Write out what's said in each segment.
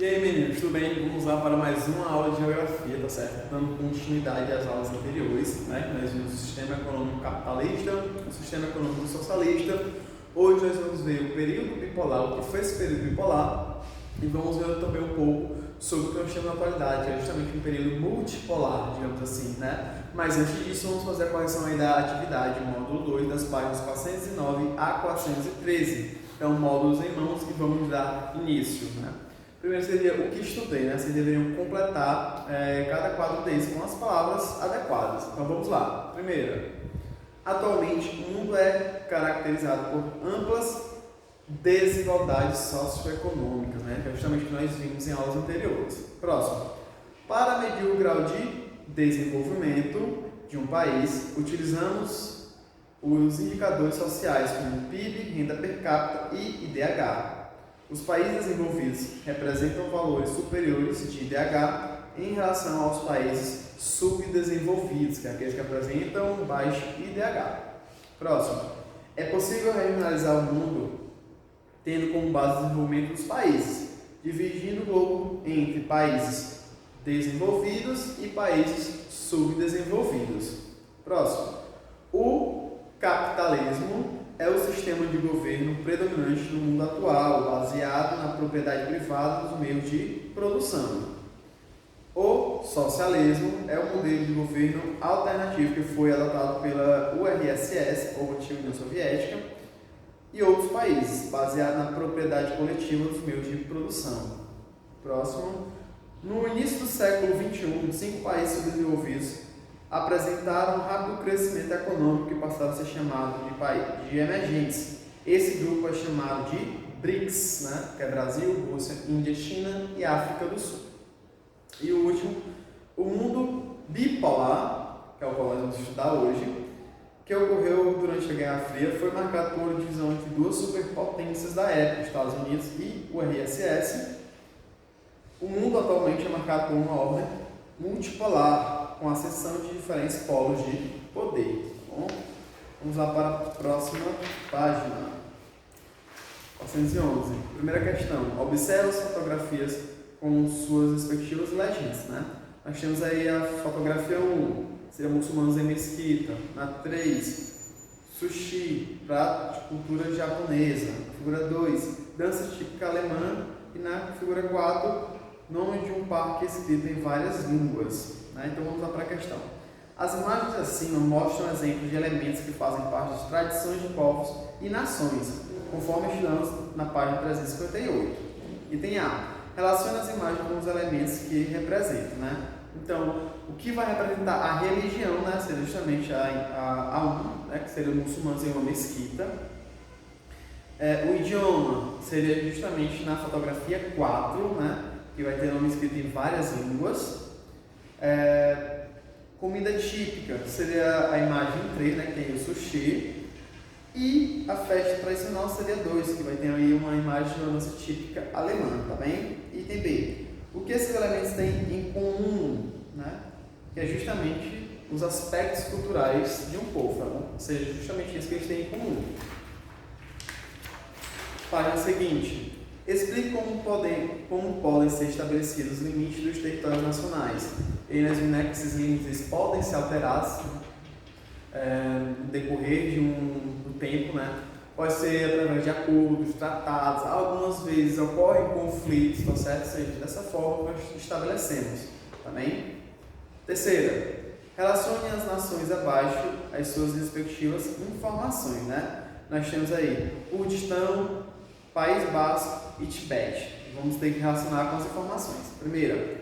E aí meninos, tudo bem? Vamos lá para mais uma aula de geografia, tá certo? Dando continuidade às aulas anteriores, né? Nós vimos o sistema econômico capitalista, o sistema econômico socialista. Hoje nós vamos ver o período bipolar, o que foi esse período bipolar, e vamos ver também um pouco sobre o que nós temos na atualidade, que é justamente um período multipolar, digamos assim, né? Mas antes disso, vamos fazer a correção aí da atividade, módulo 2, das páginas 409 a 413. Então, módulos em mãos e vamos dar início, né? Primeiro seria o que estudei, né? Vocês deveriam completar cada quadro desse com as palavras adequadas. Então vamos lá. Primeira, atualmente o mundo é caracterizado por amplas desigualdades socioeconômicas, né? Que é justamente o que nós vimos em aulas anteriores. Próximo, para medir o grau de desenvolvimento de um país, utilizamos os indicadores sociais como PIB, renda per capita e IDH. Os países desenvolvidos representam valores superiores de IDH em relação aos países subdesenvolvidos, que é aqueles que apresentam baixo IDH. Próximo. É possível regionalizar o mundo tendo como base o desenvolvimento dos países, dividindo o globo entre países desenvolvidos e países subdesenvolvidos. Próximo. O capitalismo é o sistema de governo predominante no mundo atual, baseado na propriedade privada dos meios de produção. O socialismo é o modelo de governo alternativo que foi adotado pela URSS, ou antiga União Soviética, e outros países, baseado na propriedade coletiva dos meios de produção. Próximo. No início do século XXI, 5 países subdesenvolvidos apresentaram um rápido crescimento econômico e passaram a ser chamados de emergentes. Esse grupo é chamado de BRICS, né? Que é Brasil, Rússia, Índia, China e África do Sul. E o último, o mundo bipolar, que é o qual nós vamos estudar hoje, que ocorreu durante a Guerra Fria, foi marcado por uma divisão entre duas superpotências da época, Estados Unidos e URSS. O mundo atualmente é marcado por uma ordem multipolar, com a seção de diferentes polos de poder. Bom, vamos lá para a próxima página. 411. Primeira questão. Observe as fotografias com suas respectivas legendas, né? Nós temos aí a fotografia 1, seria muçulmanos em mesquita. Na 3, sushi, prato de cultura japonesa. Na figura 2, dança típica alemã. E na figura 4, nome de um parque escrito em várias línguas. Então vamos lá para a questão. As imagens acima mostram exemplos de elementos que fazem parte das tradições de povos e nações, conforme estudamos na página 358. Item A. Relaciona as imagens com os elementos que representam, né? Então, o que vai representar a religião, né? Seria justamente a né? Que seria muçulmanos em uma mesquita. O idioma seria justamente na fotografia 4, né? Que vai ter nome escrito em várias línguas. Comida típica seria a imagem 3, né, que tem o sushi, e a festa tradicional seria 2, que vai ter aí uma imagem de uma dança típica alemã, tá bem? Item B. O que esses elementos têm em comum, né? Que é justamente os aspectos culturais de um povo, tá bom? Ou seja, justamente isso que eles têm em comum. Página seguinte. Explique como podem ser estabelecidos os limites dos territórios nacionais. E nós vimos, né, que esses limites podem ser alterados no decorrer do tempo, né? Pode ser através de acordos, tratados, algumas vezes ocorrem conflitos, tá certo? Ou seja, dessa forma nós estabelecemos, tá bem? Terceira, relacione as nações abaixo as suas respectivas informações, né? Nós temos aí Kurdistão, País Basco e Tibete. Vamos ter que relacionar com as informações. Primeira,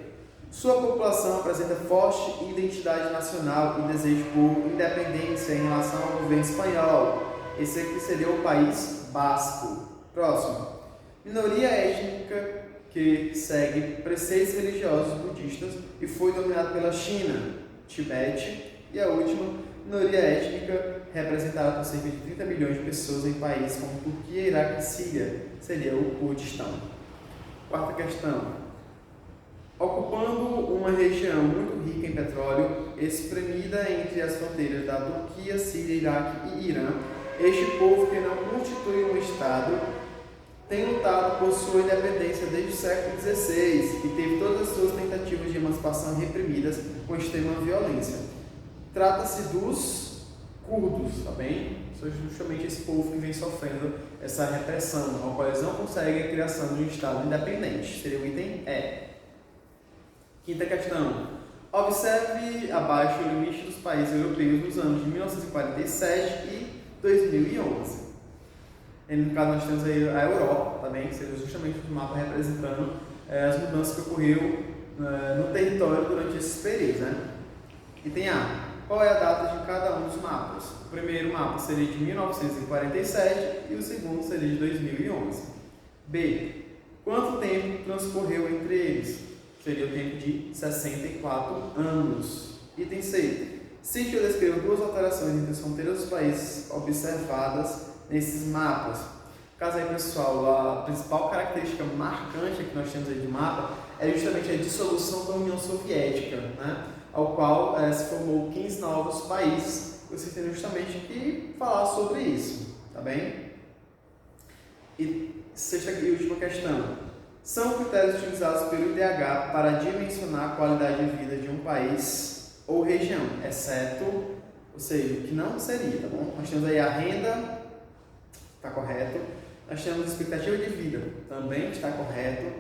sua população apresenta forte identidade nacional e desejo por independência em relação ao governo espanhol. Esse aqui seria o País Basco. Próximo, minoria étnica que segue preceitos religiosos budistas e foi dominada pela China, Tibete. E a última, minoria étnica representada por cerca de 30 milhões de pessoas em países como Turquia, Iraque e Síria, seria o Kurdistão. Quarta questão. Ocupando uma região muito rica em petróleo, espremida entre as fronteiras da Turquia, Síria, Iraque e Irã, este povo que não constitui um Estado tem lutado por sua independência desde o século XVI e teve todas as suas tentativas de emancipação reprimidas com extrema violência. Trata-se dos curdos, tá bem? São justamente esse povo que vem sofrendo essa repressão, ao qual eles não conseguem a criação de um Estado independente. Seria o item E. Quinta questão. Observe abaixo o limite dos países europeus nos anos de 1947 e 2011. No caso, nós temos aí a Europa, tá bem? Que seria justamente o mapa representando as mudanças que ocorreu no território durante esses períodos, né? Item A. Qual é a data de cada um dos mapas? O primeiro mapa seria de 1947 e o segundo seria de 2011. B. Quanto tempo transcorreu entre eles? Seria o tempo de 64 anos. Item C. Cite ou descreva duas alterações entre as fronteiras dos países observadas nesses mapas. Caso aí, pessoal, a principal característica marcante que nós temos aí de mapa é justamente a dissolução da União Soviética, né? Ao qual se formou 15 novos países. Vocês terão justamente que falar sobre isso, tá bem? E sexta e última questão. São critérios utilizados pelo IDH para dimensionar a qualidade de vida de um país ou região, exceto, ou seja, o que não seria, tá bom? Nós temos aí a renda, está correto. Nós temos a expectativa de vida, também está correto.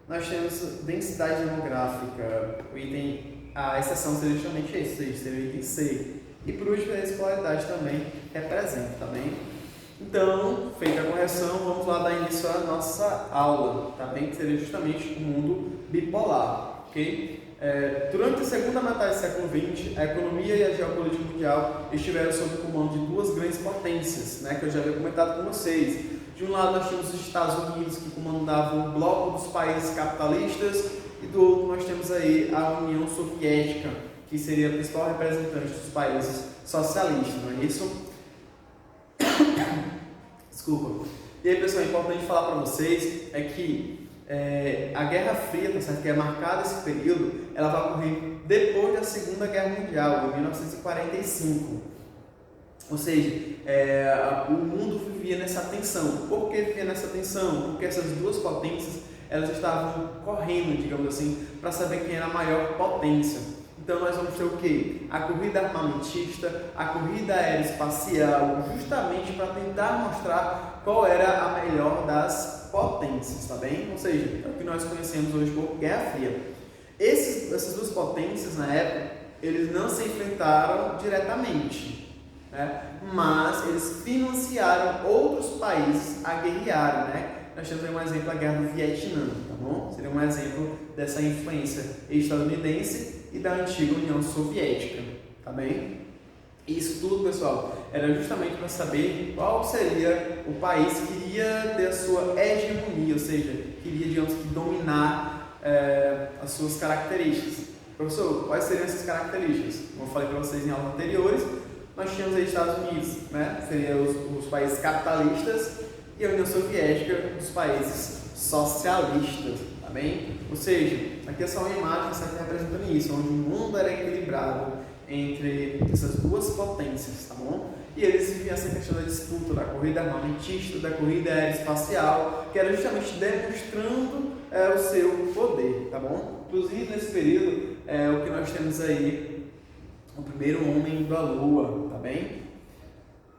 Nós temos densidade demográfica, o item, a exceção seria justamente esse, ou seja, seria o item C. E por último, a escolaridade também representa, tá bem? Então, feita a correção, vamos lá dar início à nossa aula, tá bem? Que seria justamente o mundo bipolar, ok? Durante a segunda metade do século XX, a economia e a geopolítica mundial estiveram sob o comando de duas grandes potências, né? Que eu já havia comentado com vocês. De um lado, nós tínhamos os Estados Unidos, que comandavam o bloco dos países capitalistas, e do outro, nós temos aí a União Soviética, que seria a principal representante dos países socialistas, não é isso? Desculpa. E aí, pessoal, é importante falar para vocês é que a Guerra Fria, tá certo? Que é marcada esse período, ela vai ocorrer depois da Segunda Guerra Mundial, em 1945. Ou seja, o mundo vivia nessa tensão. Por que vivia nessa tensão? Porque essas duas potências, elas estavam correndo, digamos assim, para saber quem era a maior potência. Então nós vamos ter o quê? A corrida armamentista, a corrida aeroespacial, justamente para tentar mostrar qual era a melhor das potências, tá bem? Ou seja, é o que nós conhecemos hoje por Guerra Fria. Essas duas potências, na época, eles não se enfrentaram diretamente, né? Mas eles financiaram outros países a guerrearem, né? Nós temos aí um exemplo, a Guerra do Vietnã, tá bom? Seria um exemplo dessa influência estadunidense e da antiga União Soviética, tá bem? Isso tudo, pessoal, era justamente para saber qual seria o país que iria ter a sua hegemonia, ou seja, queria, digamos que, dominar as suas características. Professor, quais seriam essas características? Como eu falei para vocês em aulas anteriores, nós tínhamos aí Estados Unidos, né? Seriam os países capitalistas, e a União Soviética, os países socialistas, tá bem? Ou seja, aqui é só uma imagem que está representando isso, onde o mundo era equilibrado entre essas duas potências, tá bom? E eles viviam essa questão da disputa, da corrida armamentista, da corrida aeroespacial, que era justamente demonstrando o seu poder, tá bom? Inclusive, nesse período, o que nós temos aí, o primeiro homem indo à Lua, tá bem?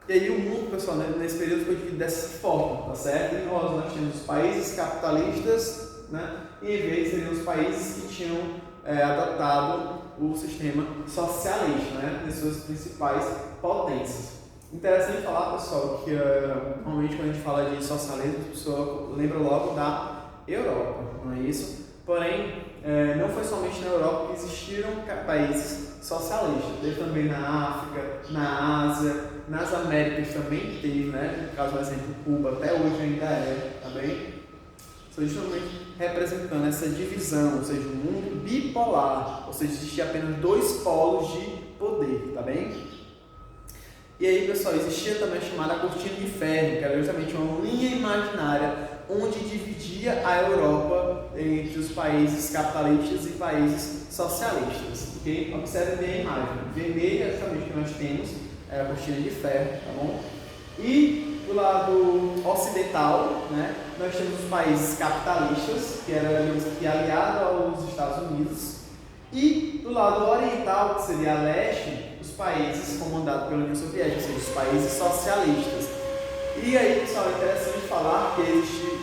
E aí o mundo, pessoal, nesse período foi dividido dessa forma, tá certo? Em rosa nós temos os países capitalistas, né? E em vez seriam os países que tinham adotado o sistema socialista, né? De suas principais potências. Interessante falar, pessoal, que normalmente quando a gente fala de socialismo, a pessoa lembra logo da Europa, não é isso? Porém, não foi somente na Europa que existiram países socialistas, teve também na África, na Ásia, nas Américas também teve, né? No caso, por exemplo, Cuba, até hoje ainda tá bem? Só justamente representando essa divisão, ou seja, um mundo bipolar, ou seja, existia apenas dois polos de poder, tá bem? E aí, pessoal, existia também a chamada cortina de ferro, que era justamente uma linha imaginária onde dividia a Europa entre os países capitalistas e países socialistas, ok? Observe bem a imagem. Vermelha é justamente o que nós temos, é a cortina de ferro, tá bom? E do lado ocidental, né, nós temos os países capitalistas, que era aliado aos Estados Unidos, e do lado oriental, que seria a leste, os países comandados pela União Soviética, ou seja, os países socialistas. E aí, pessoal, é interessante falar que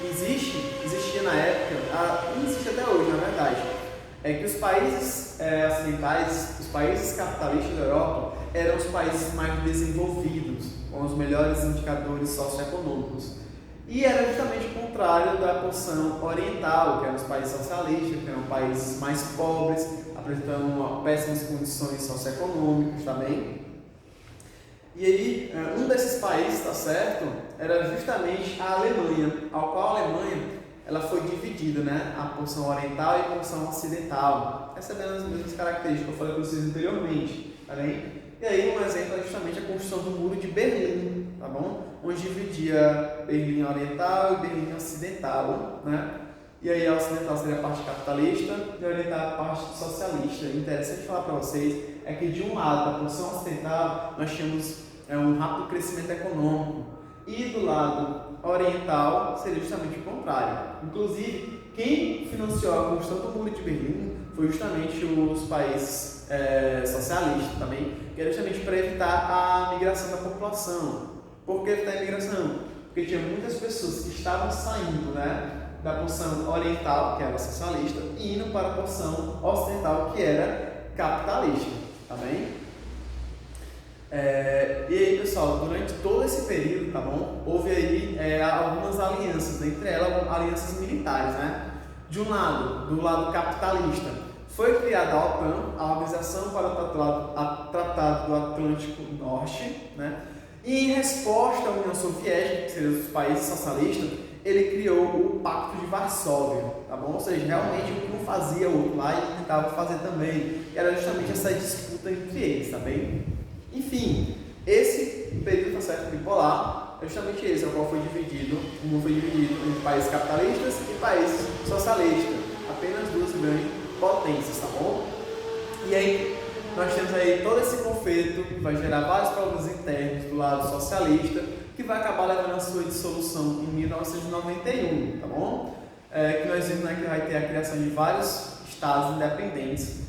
existia na época, e existe até hoje, na verdade, é que os países ocidentais, os países capitalistas da Europa, eram os países mais desenvolvidos, com os melhores indicadores socioeconômicos. E era justamente o contrário da porção oriental, que eram os países socialistas, que eram países mais pobres, apresentando péssimas condições socioeconômicas também. E aí, um desses países, tá certo, era justamente a Alemanha, ao qual a Alemanha ela foi dividida, né, a porção oriental e a porção ocidental, recebendo as mesmas características que eu falei para vocês anteriormente, tá bem? E aí, um exemplo é justamente a construção do Muro de Berlim, tá bom? Onde dividia Berlim Oriental e Berlim Ocidental, né? E aí a ocidental seria a parte capitalista e a oriental a parte socialista. E interessante falar para vocês é que de um lado, da porção ocidental, nós tínhamos um rápido crescimento econômico e do lado oriental seria justamente o contrário. Inclusive, quem financiou a construção do Muro de Berlim foi justamente os países socialistas também, que era justamente para evitar a migração da população. Por que evitar a migração? Porque tinha muitas pessoas que estavam saindo, né, da porção oriental, que era socialista, e indo para a porção ocidental, que era capitalista, tá bem? E aí, pessoal, durante todo esse período, tá bom, houve aí algumas alianças, entre elas alianças militares, né? De um lado, do lado capitalista, foi criada a OTAN, a Organização para o Tratado do Atlântico Norte, né? E em resposta à União Soviética, que seriam os países socialistas, ele criou o Pacto de Varsóvia, tá bom? Ou seja, realmente o que um fazia, o outro lá, ele tentava fazer também. E era justamente essa disputa entre eles, tá bem? Enfim, esse período, tá certo, bipolar, é justamente esse, o qual foi dividido, o mundo foi dividido entre países capitalistas e países socialistas. Apenas duas grandes potências, tá bom? E aí, nós temos aí todo esse conflito que vai gerar vários problemas internos do lado socialista, que vai acabar levando a sua dissolução em 1991, tá bom? Que nós vimos, né, que vai ter a criação de vários estados independentes.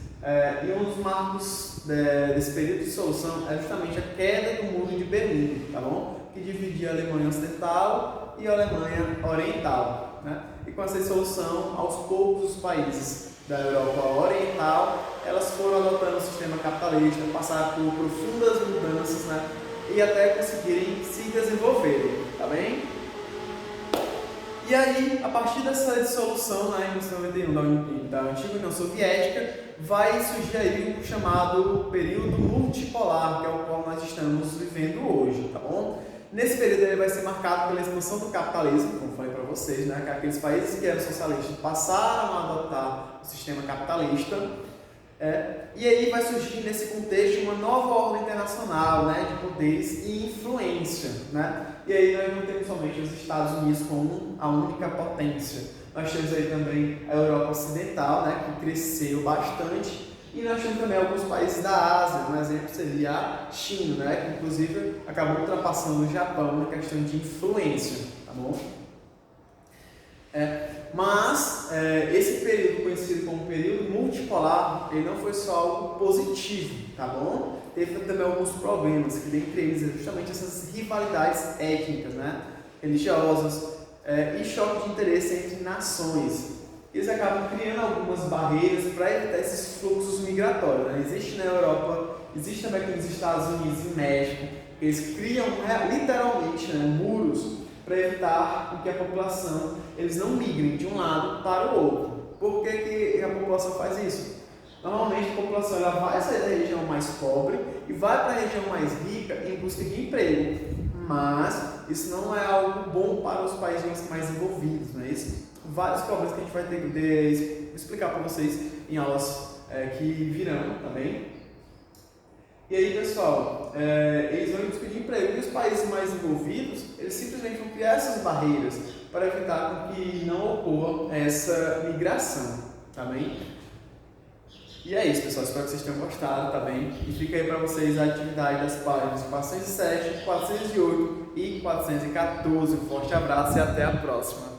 E um dos marcos desse período de dissolução é justamente a queda do Muro de Berlim, tá bom? Que dividia a Alemanha Ocidental e a Alemanha Oriental, né? E com essa dissolução, aos poucos os países da Europa Oriental, elas foram adotando o sistema capitalista, passaram por profundas mudanças, né? E até conseguirem se desenvolverem, tá bem? E aí, a partir dessa dissolução, né, em 1991 da antiga União Soviética, vai surgir aí o chamado período multipolar, que é o qual nós estamos vivendo hoje, tá bom? Nesse período ele vai ser marcado pela expansão do capitalismo, como falei para vocês, né, que aqueles países que eram socialistas passaram a adotar o sistema capitalista. E aí vai surgir nesse contexto uma nova ordem internacional, né, de poderes e influência, né? E aí nós não temos somente os Estados Unidos como a única potência. Nós temos aí também a Europa Ocidental, né, que cresceu bastante, e nós temos também alguns países da Ásia. Um exemplo seria a China, né, que inclusive acabou ultrapassando o Japão na questão de influência, tá bom? Mas esse período conhecido como período multipolar, ele não foi só algo positivo, tá bom? Teve também alguns problemas, que dentre eles é justamente essas rivalidades étnicas, né, religiosas, e choque de interesse entre nações. Eles acabam criando algumas barreiras para evitar esses fluxos migratórios, né? Existe na Europa, existe também aqui nos Estados Unidos e México, eles criam literalmente, né, muros para evitar que a população eles não migrem de um lado para o outro. Por que a população faz isso? Normalmente a população ela vai sair da região mais pobre e vai para a região mais rica em busca de emprego, mas isso não é algo bom para os países mais envolvidos, não é isso? Vários problemas que a gente vai ter que explicar para vocês em aulas que virão também. E aí, pessoal, eles vão em busca de emprego, e os países mais envolvidos, eles simplesmente vão criar essas barreiras para evitar que não ocorra essa migração, tá bem? E é isso, pessoal, espero que vocês tenham gostado, tá bem? E fica aí para vocês a atividade das páginas 407, 408 e 414. Um forte abraço e até a próxima.